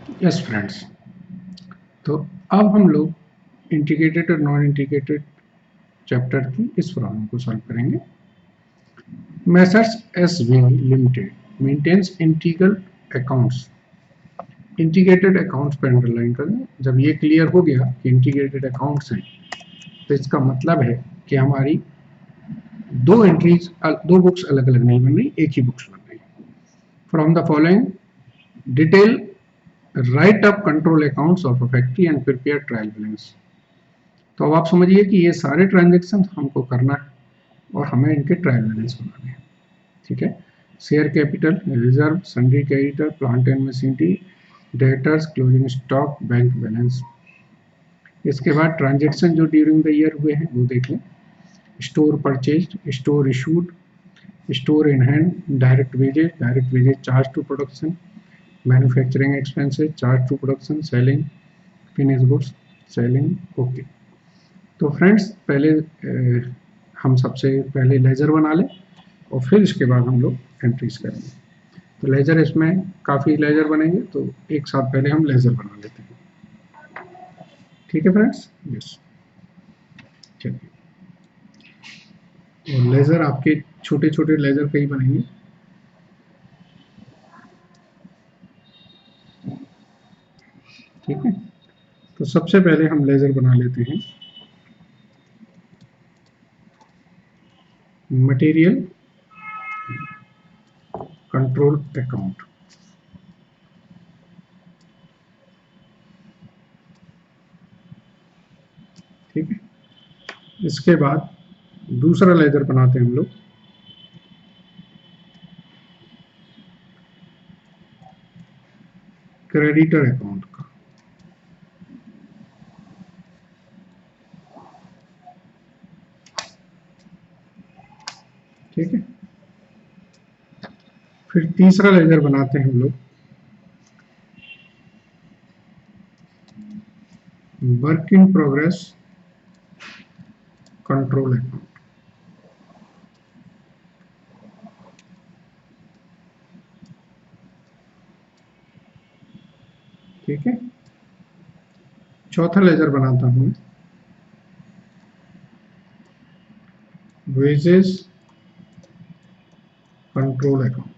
Yes friends, तो अब हम लोग इंटीग्रेटेड और नॉन इंटीग्रेटेड चैप्टर की इस प्रॉब्लम को सॉल्व करेंगे। Messrs SV limited maintenance integral accounts. Integrated accounts पर अंडरलाइन कर दें। जब ये क्लियर हो गया कि इंटीग्रेटेड अकाउंट्स हैं, तो इसका मतलब है कि हमारी दो एंट्रीज, दो बुक्स अलग अलग नहीं बन रही, एक ही बुक्स बन रही। From the following detail right up control accounts of a factory and prepare trial balance. तो अब आप समझिए कि ये सारे ट्रांजेक्शन हमको करना है और हमें इनके ट्रायल बैलेंस बनाने हैं। ठीक है, share capital, reserve, sundry creditor, plant and machinery, debtors, closing stock, bank balance. इसके बाद ट्रांजेक्शन जो ड्यूरिंग द ईयर हुए हैं वो देख लें। Store purchase, store issued, store in hand, direct wages charge to production, manufacturing expenses charge to production, selling, finish goods, selling. Okay, तो friends पहले हम सबसे पहले लेजर बना लें और फिर इसके बाद हम लोग एंट्रीज करेंगे। तो लेजर, इसमें काफ़ी लेजर बनेंगे, तो एक साथ पहले हम लेजर बना लेते हैं। ठीक है फ्रेंड्स, यस, चलिए। और लेजर आपके छोटे छोटे लेजर कई बनेंगे। ठीक है, तो सबसे पहले हम लेजर बना लेते हैं मटेरियल कंट्रोल अकाउंट। ठीक है, इसके बाद दूसरा लेजर बनाते हैं हम लोग क्रेडिटर अकाउंट का। ठीक है, फिर तीसरा लेजर बनाते हैं हम लोग work in progress control account. ठीक है, चौथा लेजर बनाता हूं वेजेस कंट्रोल अकाउंट।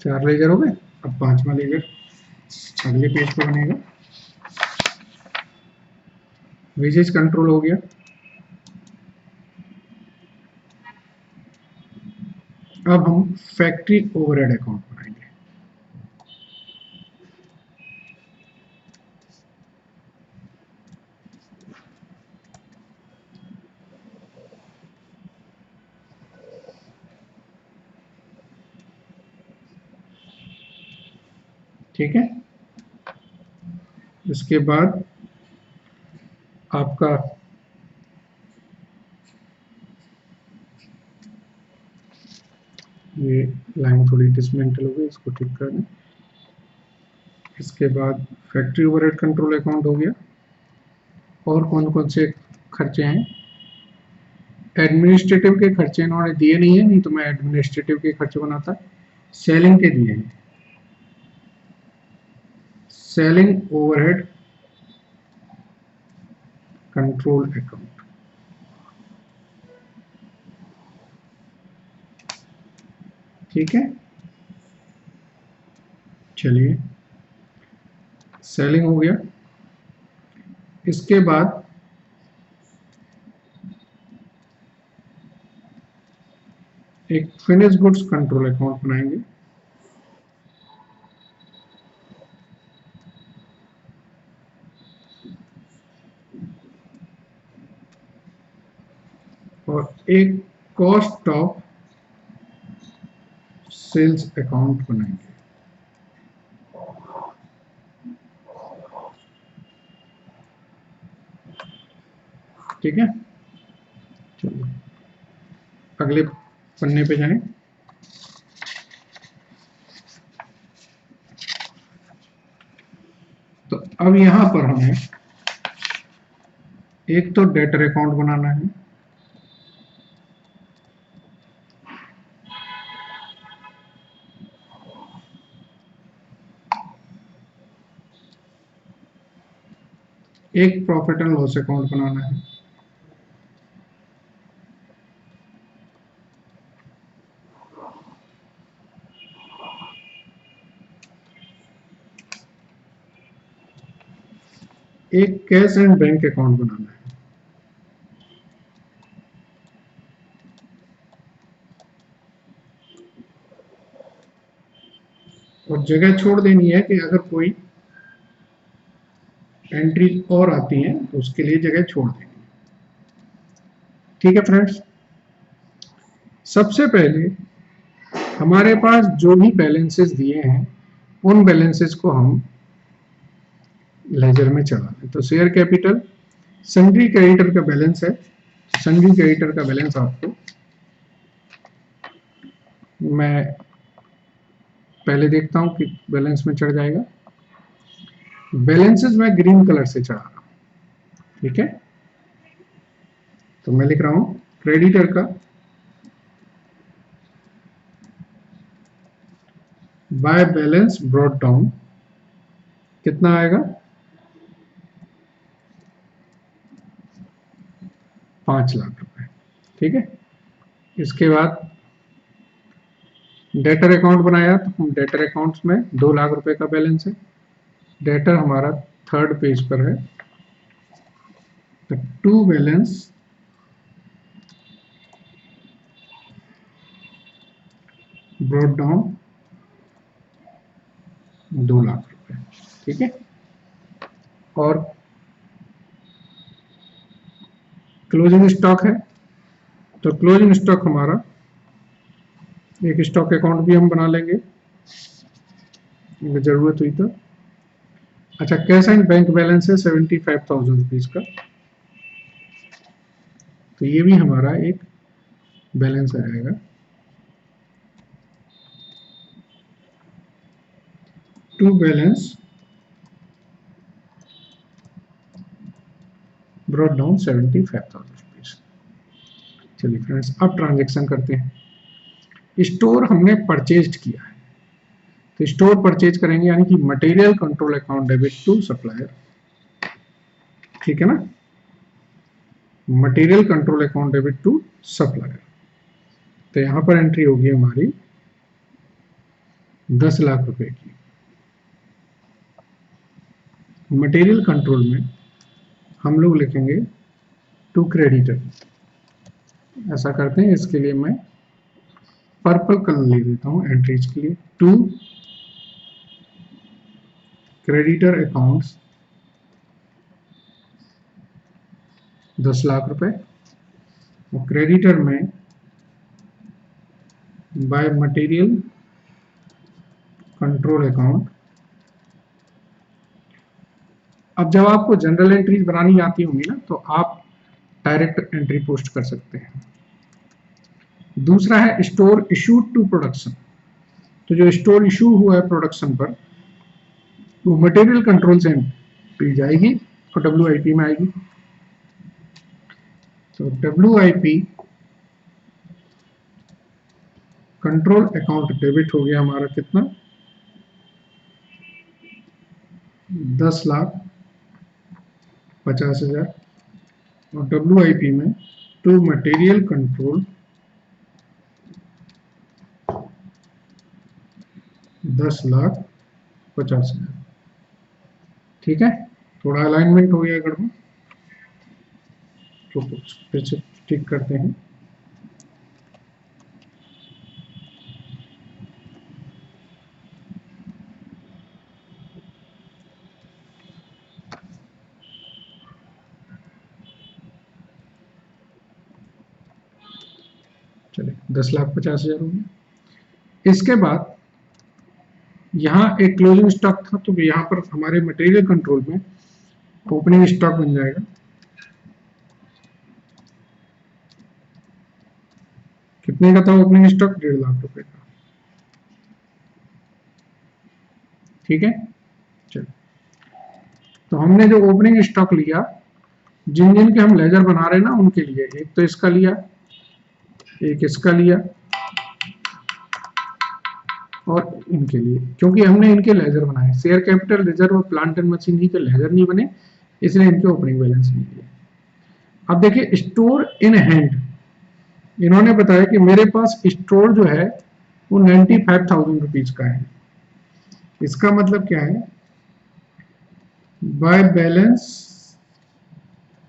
चार लेजर हो गए। अब पांचवा लेजर अगले पेज पे बनेगा। वेजेस कंट्रोल हो गया। अब हम फैक्ट्री ओवरहेड अकाउंट बनाएंगे। ठीक है, इसके बाद आपका ये लाइन थोड़ी डिसमेंटल हो गई, इसको ठीक कर दें। इसके बाद फैक्ट्री ओवरहेड कंट्रोल अकाउंट हो गया। और कौन कौन से खर्चे हैं? एडमिनिस्ट्रेटिव के खर्चे इन्होंने दिए नहीं है, नहीं तो मैं एडमिनिस्ट्रेटिव के खर्चे बनाता। सेलिंग के दिए हैं, सेलिंग ओवरहेड कंट्रोल अकाउंट। ठीक है, चलिए, सेलिंग हो गया। इसके बाद एक फिनिश गुड्स कंट्रोल अकाउंट बनाएंगे। और एक कॉस्ट ऑफ सेल्स अकाउंट बनाएंगे। ठीक है, चलिए अगले पन्ने पे जाएं। तो अब यहां पर हमें एक तो डेटर अकाउंट बनाना है, एक प्रॉफिट एंड लॉस अकाउंट बनाना है, एक कैश एंड बैंक अकाउंट बनाना है। और जगह छोड़ देनी है कि अगर कोई एंट्री और आती है तो उसके लिए जगह छोड़ देनी है। ठीक है फ्रेंड्स, सबसे पहले हमारे पास जो भी बैलेंसेस दिए हैं उन बैलेंसेस को हम लेजर में चढ़ा दें। तो शेयर कैपिटल, सन्ड्री क्रेडिटर का बैलेंस है, सन्ड्री क्रेडिटर का बैलेंस आपको मैं पहले देखता हूं कि बैलेंस में चढ़ जाएगा। बैलेंसेस मैं ग्रीन कलर से चढ़ा रहा हूं, ठीक है। तो मैं लिख रहा हूं क्रेडिटर का बाय बैलेंस ब्रॉट डाउन कितना आएगा, 5 लाख रुपए, ठीक है। इसके बाद डेटर अकाउंट बनाया, तो हम डेटर अकाउंट्स में 2 लाख रुपए का बैलेंस है। डेटर हमारा थर्ड पेज पर है। तो to balance brought down 2 lakh रुपए, ठीक है। और क्लोजिंग स्टॉक है, तो क्लोजिंग स्टॉक हमारा एक स्टॉक अकाउंट भी हम बना लेंगे अगर जरूरत हुई तो। अच्छा, कैश एंड बैंक बैलेंस है 75,000 रुपीज का, तो ये भी हमारा एक बैलेंस रहेगा। To balance brought down 75,000 rupees. चलिए फ्रेंड्स, अब ट्रांजेक्शन करते हैं। स्टोर हमने परचेज किया है, तो स्टोर परचेज करेंगे, यानी कि material control account debit to supplier, ठीक है ना। Material control account debit to supplier, तो यहां पर एंट्री होगी हमारी 10 लाख रुपए की। मटेरियल कंट्रोल में हम लोग लिखेंगे टू क्रेडिटर। ऐसा करते हैं, इसके लिए मैं पर्पल कलर ले देता हूं एंट्रीज के लिए। टू क्रेडिटर अकाउंट्स 10 लाख रुपए, और क्रेडिटर में बाय मटेरियल कंट्रोल अकाउंट। अब जब आपको जनरल एंट्रीज बनानी आती होंगी ना, तो आप डायरेक्ट एंट्री पोस्ट कर सकते हैं। दूसरा है स्टोर इशूड टू प्रोडक्शन, तो जो स्टोर इशू हुआ है प्रोडक्शन पर, वो मटेरियल कंट्रोल से एंट्री जाएगी और WIP में आएगी। तो WIP कंट्रोल अकाउंट डेबिट हो गया हमारा कितना, 10,50,000, और WIP में टू मटेरियल कंट्रोल 10,50,000, ठीक है। थोड़ा अलाइनमेंट हो गया गड़बड़, तो फिर से ठीक करते हैं। चलिए 10,50,000 हो गया। इसके बाद यहाँ एक क्लोजिंग स्टॉक था, तो यहाँ पर हमारे मटेरियल कंट्रोल में ओपनिंग स्टॉक बन जाएगा। कितने का था ओपनिंग स्टॉक, 1.5 लाख रुपए का, ठीक है। चलो, तो हमने जो ओपनिंग स्टॉक लिया जिन जिन के हम लेजर बना रहे हैं ना उनके लिए, एक तो इसका लिया, एक इसका लिया और इनके लिए, क्योंकि हमने इनके लेजर बनाए। शेयर कैपिटल, रिजर्व और प्लांट एंड मशीनरी के लेजर नहीं बने, इसलिए इनके ओपनिंग बैलेंस नहीं दिए। अब देखिए स्टोर इन हैंड, इन्होंने बताया कि मेरे पास स्टोर जो है वो 95,000 रुपीज का है। इसका मतलब क्या है, बाय बैलेंस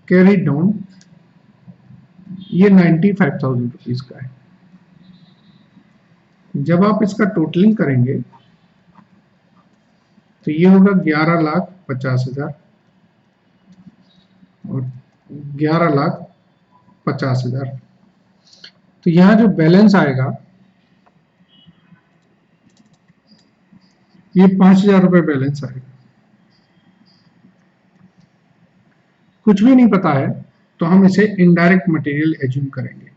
कैरी डाउन ये 95,000 रुपीज का है। जब आप इसका टोटलिंग करेंगे तो ये होगा 11,50,000 और 11,50,000। तो यहां जो बैलेंस आएगा ये 5,000 रुपए बैलेंस आएगा। कुछ भी नहीं पता है तो हम इसे इनडायरेक्ट मटेरियल एज्यूम करेंगे।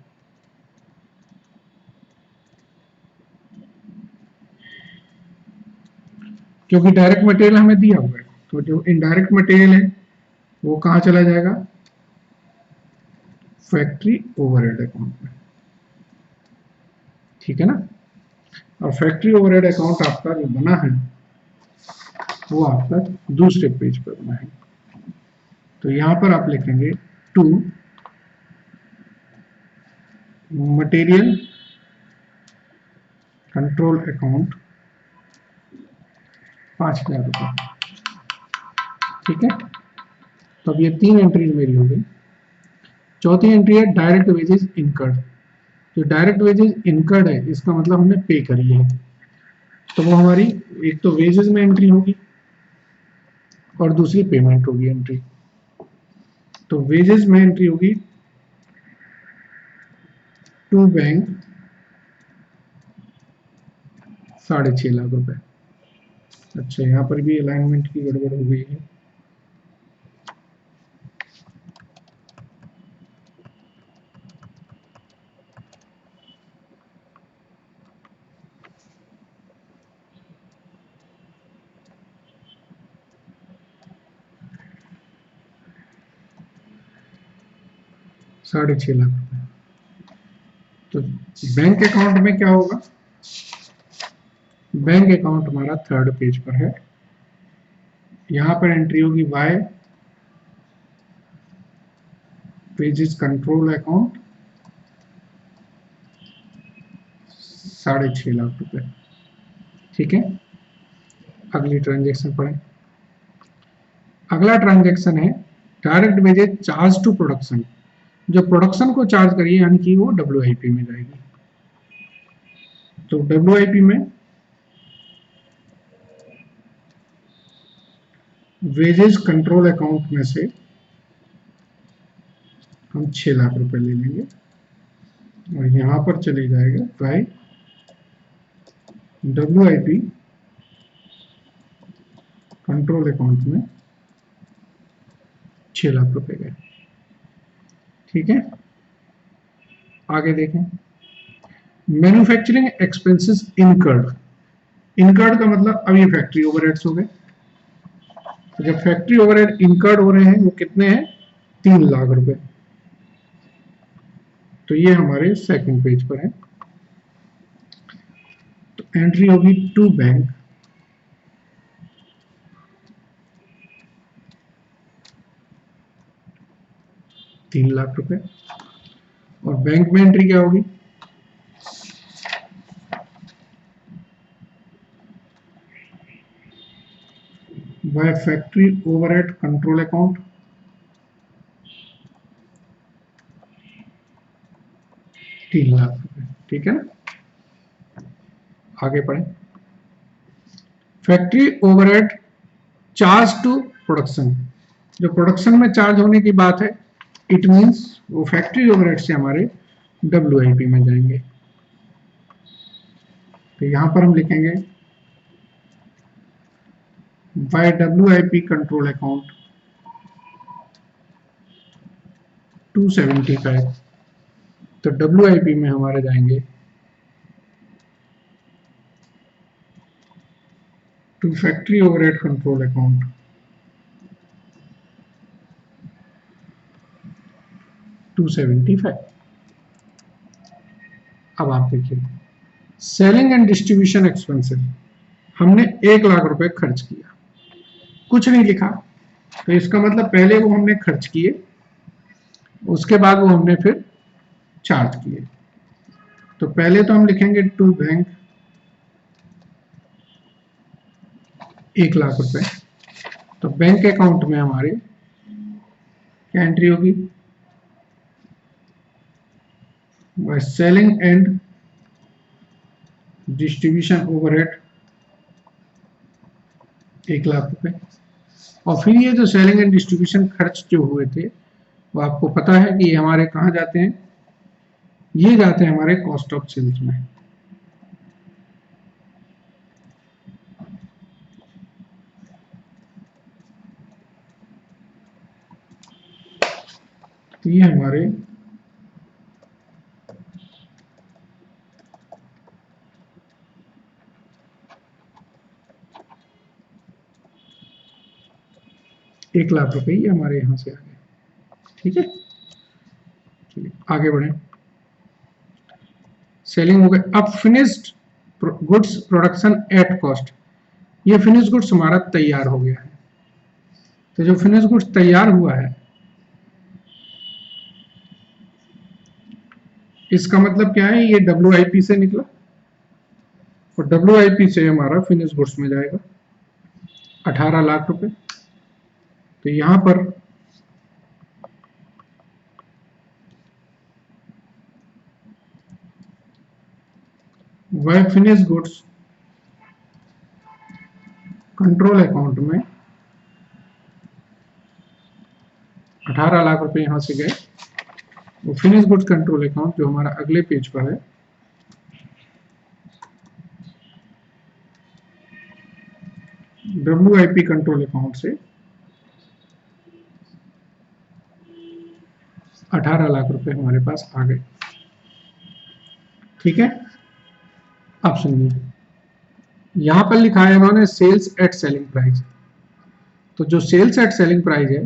क्योंकि डायरेक्ट मटेरियल हमें दिया हुआ है, तो जो इनडायरेक्ट मटेरियल है वो कहां चला जाएगा, फैक्ट्री ओवरहेड अकाउंट में। ठीक है ना। और फैक्ट्री ओवरहेड अकाउंट आपका जो बना है वो आपका दूसरे पेज पर बना है। तो यहां पर आप लिखेंगे टू मटेरियल कंट्रोल अकाउंट 5,000 रुपए। ठीक है, तो अब ये 3 एंट्रीज मेरी हो गई। चौथी एंट्री है डायरेक्ट वेजेस इनकर्ड। जो डायरेक्ट वेजेस इनकर्ड है इसका मतलब हमने पे करी है, तो वो हमारी एक तो वेजेस में एंट्री होगी और दूसरी पेमेंट होगी एंट्री। तो वेजेस में एंट्री होगी टू बैंक 6.5 लाख रुपए। अच्छा, यहां पर भी अलाइनमेंट की गड़बड़ हो गई है। ₹6.5 लाख। तो बैंक अकाउंट में क्या होगा, बैंक अकाउंट हमारा थर्ड पेज पर है। यहां पर एंट्री होगी by wages control account 6.5 lakh रुपए। ठीक है, अगली ट्रांजेक्शन पढ़ें। अगला ट्रांजेक्शन है direct wages charge to production. जो प्रोडक्शन को चार्ज करिए यानी कि वो WIP में जाएगी। तो WIP में वेजेस कंट्रोल अकाउंट में से हम 6 लाख रुपए ले लेंगे और यहां पर चले जाएगा बाय WIP कंट्रोल अकाउंट में 6 लाख रुपए गए। ठीक है, आगे देखें। Manufacturing expenses incurred. इनकर्ड का मतलब अब ये फैक्ट्री ओवरहेड्स हो गए। तो जब फैक्ट्री ओवरहेड इनकर्ड हो रहे हैं वो कितने हैं, 3 लाख रुपए। तो ये हमारे सेकंड पेज पर है। तो एंट्री होगी टू बैंक 3 लाख रुपए और बैंक में एंट्री क्या होगी, by factory overhead control account 3 lakh रुपए। ठीक है ना, आगे पढ़ें। Factory overhead charge to production. जो प्रोडक्शन में चार्ज होने की बात है, इट मींस वो फैक्ट्री ओवरहेड से हमारे WIP में जाएंगे। तो यहां पर हम लिखेंगे बाय WIP कंट्रोल अकाउंट 275। तो WIP में हमारे जाएंगे to factory overhead control account 275। अब आप देखिए सेलिंग एंड डिस्ट्रीब्यूशन एक्सपेंसेस, हमने 1 लाख रुपए खर्च किया, कुछ नहीं लिखा, तो इसका मतलब पहले वो हमने खर्च किए, उसके बाद वो हमने फिर चार्ज किए। तो पहले तो हम लिखेंगे टू बैंक 1 लाख रुपए, तो बैंक अकाउंट में हमारे क्या एंट्री होगी, वह selling and distribution overhead 1 lakh रुपए। और फिर ये जो सेलिंग एंड डिस्ट्रीब्यूशन खर्च जो हुए थे वो आपको पता है कि ये हमारे कहाँ जाते हैं, ये जाते हैं हमारे कॉस्ट ऑफ सेल्स में। तो ये हमारे एक लाख रुपए ये हमारे यहां से आ गए। ठीक है, चलिए आगे बढ़े। सेलिंग हो गए। अब finished goods production at cost, ये फिनिश गुड्स हमारा तैयार हो गया है। तो जो फिनिश गुड्स तैयार हुआ है इसका मतलब क्या है, ये WIP से निकला और WIP से हमारा फिनिश गुड्स में जाएगा 18 लाख रुपए। तो यहां पर वह फिनिश गुड्स कंट्रोल अकाउंट में 18 लाख रुपए यहां से गए। वो फिनिश गुड्स कंट्रोल अकाउंट जो हमारा अगले पेज पर है, WIP कंट्रोल अकाउंट से 18 लाख रुपए हमारे पास आ गए। ठीक है, अब सुनिए, यहां पर लिखा है इन्होंने सेल्स एट सेलिंग प्राइस। तो जो सेल्स एट सेलिंग प्राइस है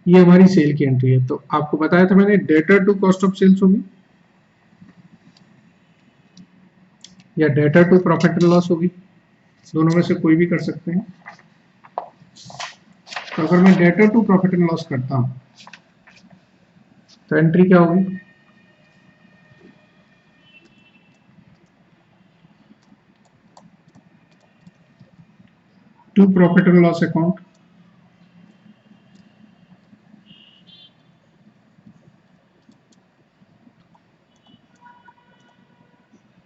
ये हमारी सेल की एंट्री है। तो आपको बताया था मैंने debtor to cost of sales होगी या debtor to profit and loss होगी, दोनों में से कोई भी कर सकते हैं। तो अगर मैं debtor to profit and loss करता हूं तो एंट्री क्या होगी, to profit and loss account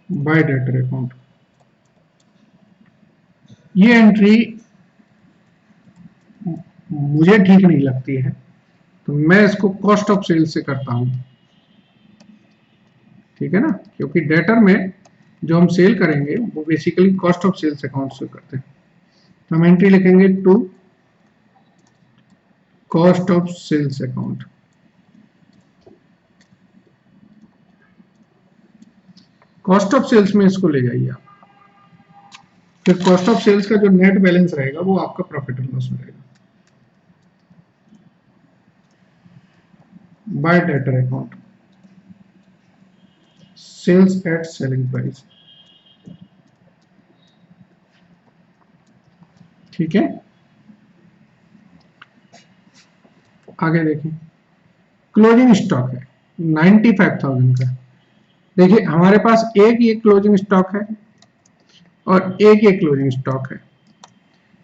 by debtor account. ये एंट्री मुझे ठीक नहीं लगती है, तो मैं इसको कॉस्ट ऑफ सेल से करता हूं। ठीक है ना, क्योंकि डेटर में जो हम सेल करेंगे वो basically cost of sales account से करते हैं। तो हम एंट्री लिखेंगे to cost of sales account. Cost of sales में इसको ले जाइए आप, फिर कॉस्ट ऑफ सेल्स का जो नेट बैलेंस रहेगा वो आपका प्रॉफिट एंड लॉस में रहेगा by debtor account, sales at selling price. ठीक है, आगे देखें, क्लोजिंग स्टॉक है 95,000 का। देखिए हमारे पास एक ये क्लोजिंग स्टॉक है और एक ये क्लोजिंग स्टॉक है।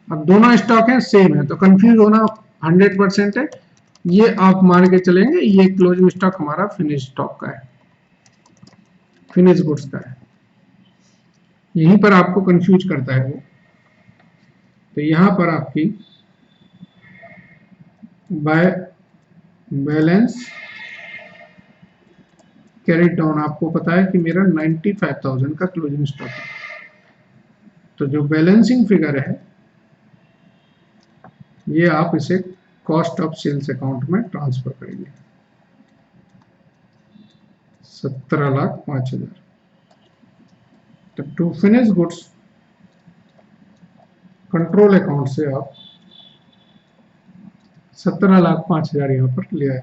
अब दोनों स्टॉक है सेम है तो कंफ्यूज होना 100% है। ये आप मान के चलेंगे ये क्लोजिंग स्टॉक हमारा फिनिश स्टॉक का है, फिनिश गुड्स का है। यहीं पर आपको कंफ्यूज करता है वो। तो यहां पर आपकी बाय बैलेंस कैरी डाउन, आपको पता है कि मेरा 95,000 का क्लोजिंग स्टॉक है। तो जो बैलेंसिंग फिगर है ये आप इसे कॉस्ट ऑफ सेल्स अकाउंट में ट्रांसफर करेंगे 17,05,000। तो to finish goods control account से आप 17,05,000 यहां पर ले आए।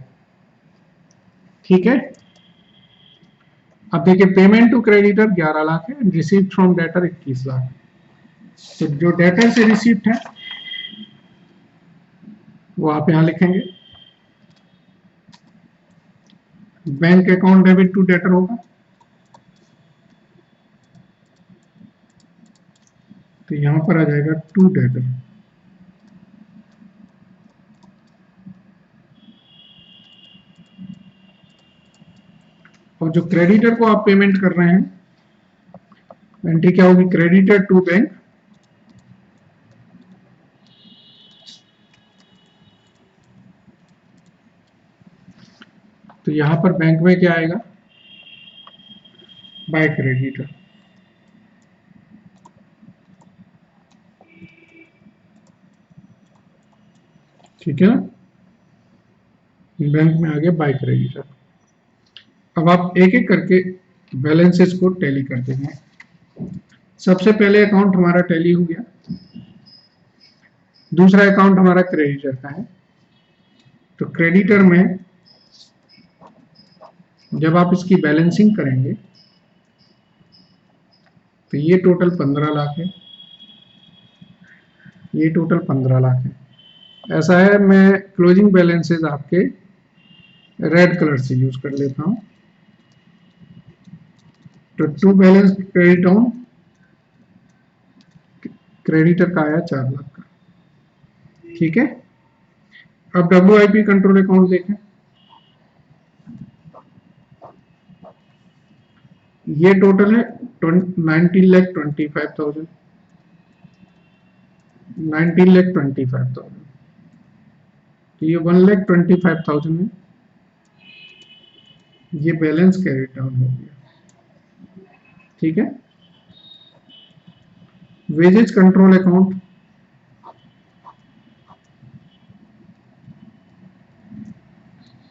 ठीक है। अब देखिए पेमेंट टू क्रेडिटर 11 लाख है, रिसीव्ड फ्रॉम डेटर 21 लाख। तो जो डेटर से रिसीव्ड है वो आप यहां लिखेंगे, bank account debit to debtor होगा, तो यहां पर आ जाएगा टू डेटर। और जो क्रेडिटर को आप पेमेंट कर रहे हैं, एंट्री क्या होगी, क्रेडिटर टू बैंक, तो यहां पर बैंक में क्या आएगा, बाय क्रेडिटर। ठीक है ना, बैंक में आ गया बाय क्रेडिटर। अब आप एक एक करके बैलेंसेस को टैली कर देंगे। सबसे पहले अकाउंट हमारा टैली हो गया, दूसरा अकाउंट हमारा क्रेडिटर का है। तो क्रेडिटर में जब आप इसकी बैलेंसिंग करेंगे तो ये टोटल 15 लाख है, ये टोटल 15 लाख है। ऐसा है, मैं क्लोजिंग बैलेंसेस आपके रेड कलर से यूज कर लेता हूं। तो to balance credit on, creditor का आया 4 लाख का। ठीक है। अब WIP कंट्रोल अकाउंट देखें, ये टोटल है 19,25,000, 19,25,000, तो ये 1,25,000 है, ये बैलेंस कैरी डाउन हो गया। ठीक है। वेजेज कंट्रोल अकाउंट,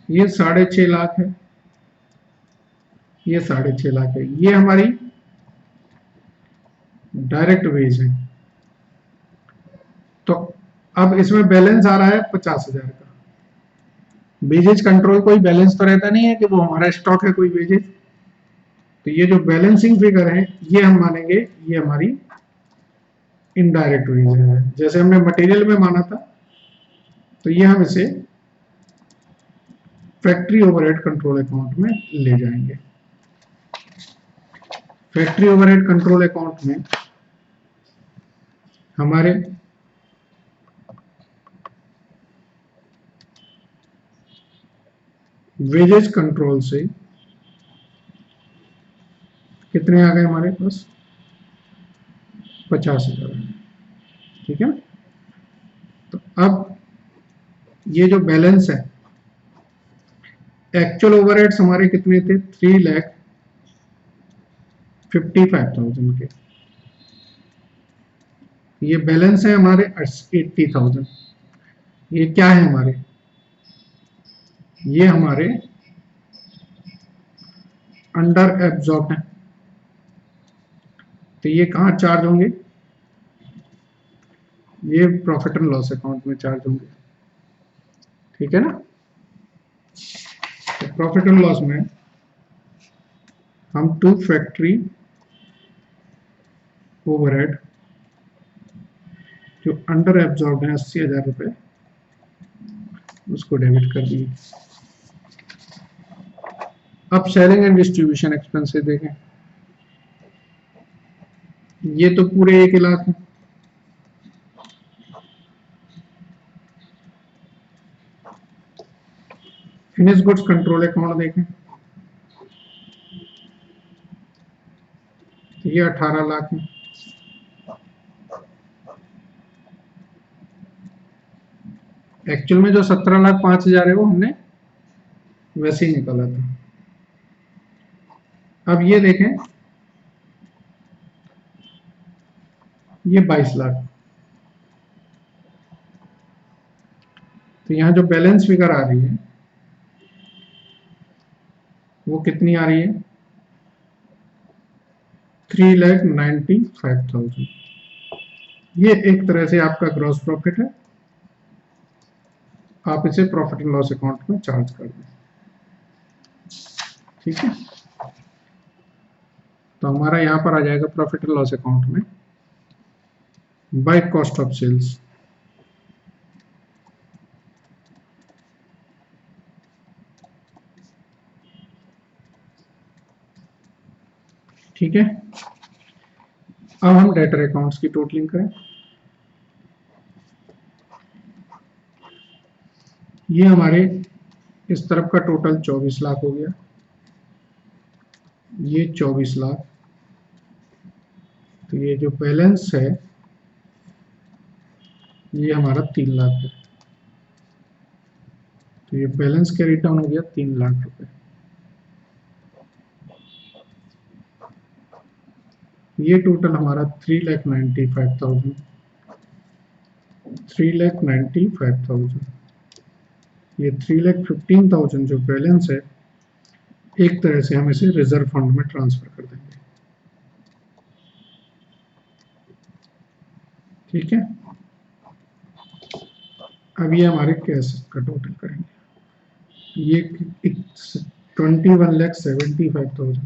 ये 6.5 लाख है, ये 6.5 लाख है, ये हमारी डायरेक्ट वेज है। तो अब इसमें बैलेंस आ रहा है 50,000 का। वेजेज कंट्रोल कोई बैलेंस तो रहता नहीं है कि वो हमारा स्टॉक है कोई वेजेज, तो ये जो बैलेंसिंग फिगर है ये हम मानेंगे ये हमारी इनडायरेक्ट वेज है। जैसे हमने मटेरियल में माना था, तो ये हम इसे फैक्ट्री ओवरहेड कंट्रोल अकाउंट में ले जाएंगे। फैक्ट्री ओवरहेड कंट्रोल अकाउंट में हमारे वेजेज कंट्रोल से कितने आ गए हमारे पास, 50,000। ठीक है। तो अब ये जो बैलेंस है, एक्चुअल ओवरहेड्स हमारे कितने थे, 3,55,000 के, ये बैलेंस है हमारे 80,000। ये क्या है हमारे, ये हमारे अंडर एब्जॉर्ब है, तो ये कहां चार्ज होंगे, ये प्रॉफिट एंड लॉस अकाउंट में चार्ज होंगे। ठीक है ना। तो प्रॉफिट एंड लॉस में हम टू फैक्ट्री ओवरहेड जो अंडर एब्जॉर्ब है 80,000 रुपए, उसको डेबिट कर दिए। अब सेलिंग एंड डिस्ट्रीब्यूशन एक्सपेंसेस देखें, ये तो पूरे 1 लाख है। फिनिश गुड्स कंट्रोल अकाउंट देखें, ये 18 लाख है। एक्चुअल में जो 17,05,000 है वो हमने वैसे ही निकाला था। अब ये देखें, ये 22 लाख, तो यहां जो बैलेंस फिगर आ रही है वो कितनी आ रही है, 3,95,000। ये एक तरह से आपका ग्रॉस प्रॉफिट है, आप इसे प्रॉफिट एंड लॉस अकाउंट में चार्ज कर दें। ठीक है, तो हमारा यहाँ पर आ जाएगा प्रॉफिट एंड लॉस अकाउंट में बाय कॉस्ट ऑफ सेल्स। ठीक है, अब हम डेटर अकाउंट्स की टोटलिंग करें। ये हमारे इस तरफ का टोटल 24 लाख हो गया, ये 24 लाख, तो ये जो बैलेंस है ये हमारा 3 लाख है, तो ये बैलेंस कैरी डाउन हो गया 3 लाख रुपए। ये टोटल हमारा 3,95,000, 3,95,000, ये 3,15,000 जो बैलेंस है एक तरह से हम इसे रिजर्व फंड में ट्रांसफर कर देंगे। ठीक है, अब ये हमारे कैश का टोटल करेंगे, ये 21,75,000,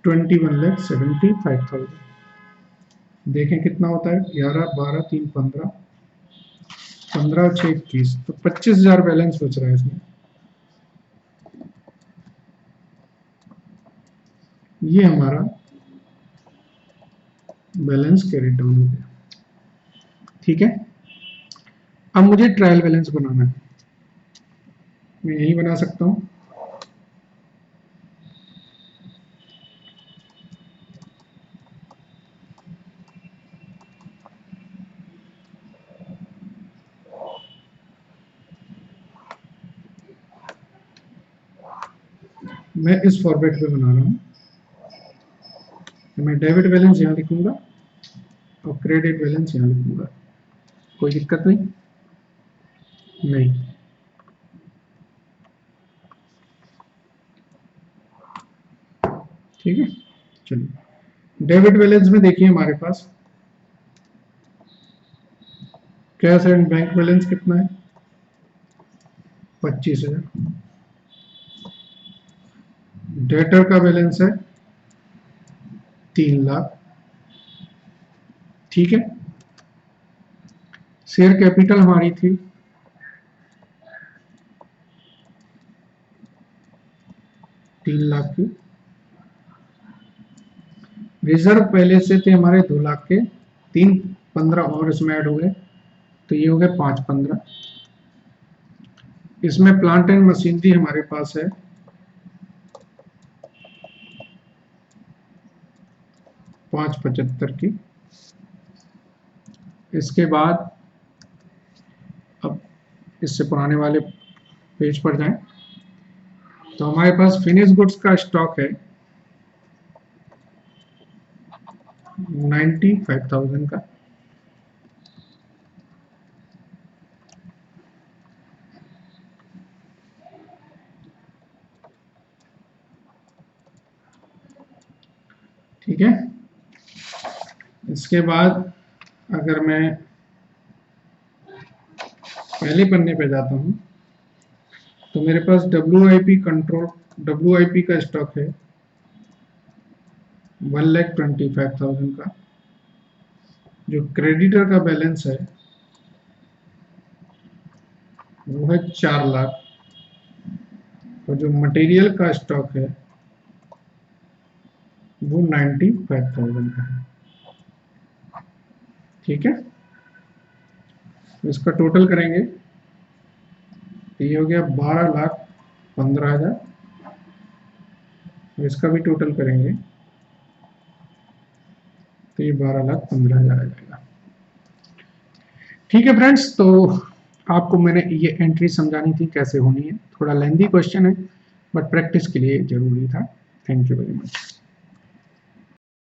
21,75,000, देखें कितना होता है, 11, 12, 3, 15, 15, 6, 21, तो 25,000 बैलेंस बच रहा है इसमें। ये हमारा बैलेंस कैरी डाउन हो गया। ठीक है, अब मुझे ट्रायल बैलेंस बनाना है, मैं यही बना सकता हूं। मैं इस फॉर्मेट पे बना रहा हूं, मैं डेबिट बैलेंस यहां लिखूंगा और क्रेडिट बैलेंस यहां लिखूंगा, कोई दिक्कत नहीं। ठीक है, चलिए डेबिट बैलेंस में देखिए हमारे पास कैश एंड बैंक बैलेंस कितना है, 25,000। डेटर का बैलेंस है 3 लाख। ठीक है, शेयर कैपिटल हमारी थी 3 लाख की। रिजर्व पहले से थे हमारे 2 लाख के, 3, 15 और इसमें ऐड हो गए, तो ये हो गए 5, 15। इसमें प्लांट एंड मशीनरी हमारे पास है 5,75 की। इसके बाद अब इससे पुराने वाले पेज पर जाएं तो हमारे पास फिनिश गुड्स का स्टॉक है 95,000 का। ठीक है, इसके बाद अगर मैं पहले पन्ने पे जाता हूं तो मेरे पास WIP का स्टॉक है 1,25,000 का। जो क्रेडिटर का बैलेंस है वो है 4 लाख, और जो मटेरियल का स्टॉक है वो 95,000 का है। ठीक है, तो इसका टोटल करेंगे तो ये हो गया 12,15,000, इसका भी टोटल करेंगे तो ये 12,15,000 आ जाएगा। ठीक है फ्रेंड्स, तो आपको मैंने ये एंट्री समझानी थी कैसे होनी है, थोड़ा लेंथी क्वेश्चन है बट प्रैक्टिस के लिए जरूरी था। Thank you very much.